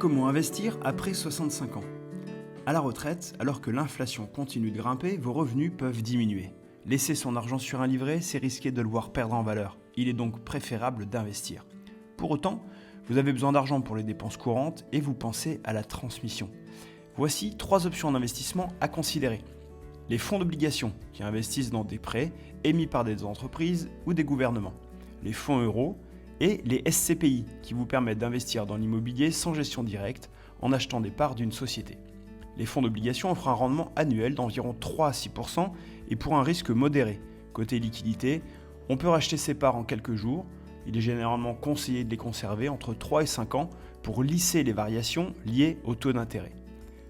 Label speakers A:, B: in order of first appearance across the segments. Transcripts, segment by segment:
A: comment investir après 65 ans. À la retraite, alors que l'inflation continue de grimper, vos revenus peuvent diminuer. Laisser son argent sur un livret, c'est risquer de le voir perdre en valeur. Il est donc préférable d'investir. Pour autant, vous avez besoin d'argent pour les dépenses courantes et vous pensez à la transmission. Voici 3 options d'investissement à considérer. Les fonds d'obligation, qui investissent dans des prêts émis par des entreprises ou des gouvernements. Les fonds euros et les SCPI, qui vous permettent d'investir dans l'immobilier sans gestion directe en achetant des parts d'une société. Les fonds d'obligation offrent un rendement annuel d'environ 3 à 6% et pour un risque modéré. Côté liquidité, on peut racheter ses parts en quelques jours. Il est généralement conseillé de les conserver entre 3 et 5 ans pour lisser les variations liées au taux d'intérêt.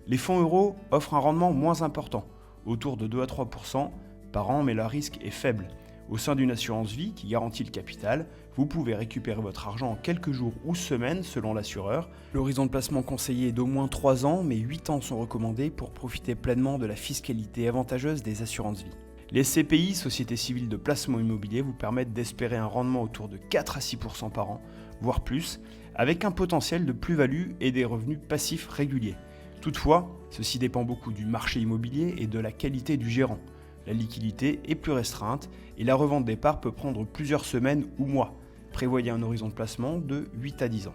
A: Les fonds euros offrent un rendement moins important, autour de 2 à 3% par an, mais leur risque est faible. Au sein d'une assurance vie qui garantit le capital, vous pouvez récupérer votre argent en quelques jours ou semaines selon l'assureur. L'horizon de placement conseillé est d'au moins 3 ans, mais 8 ans sont recommandés pour profiter pleinement de la fiscalité avantageuse des assurances vie. Les CPI, Sociétés civiles de placement immobilier, vous permettent d'espérer un rendement autour de 4 à 6% par an, voire plus, avec un potentiel de plus-value et des revenus passifs réguliers. Toutefois, ceci dépend beaucoup du marché immobilier et de la qualité du gérant. La liquidité est plus restreinte et la revente des parts peut prendre plusieurs semaines ou mois. Prévoyez un horizon de placement de 8 à 10 ans.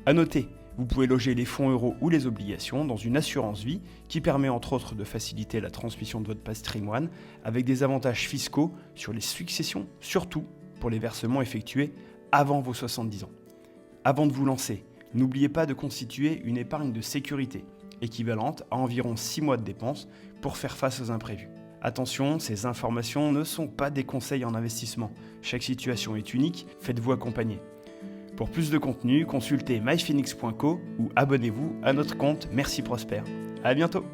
A: A noter, vous pouvez loger les fonds euros ou les obligations dans une assurance vie qui permet entre autres de faciliter la transmission de votre patrimoine avec des avantages fiscaux sur les successions, surtout pour les versements effectués avant vos 70 ans. Avant de vous lancer, n'oubliez pas de constituer une épargne de sécurité, équivalente à environ 6 mois de dépenses pour faire face aux imprévus. Attention, ces informations ne sont pas des conseils en investissement. Chaque situation est unique, faites-vous accompagner. Pour plus de contenu, consultez myphoenix.co ou abonnez-vous à notre compte Merci Prosper. À bientôt.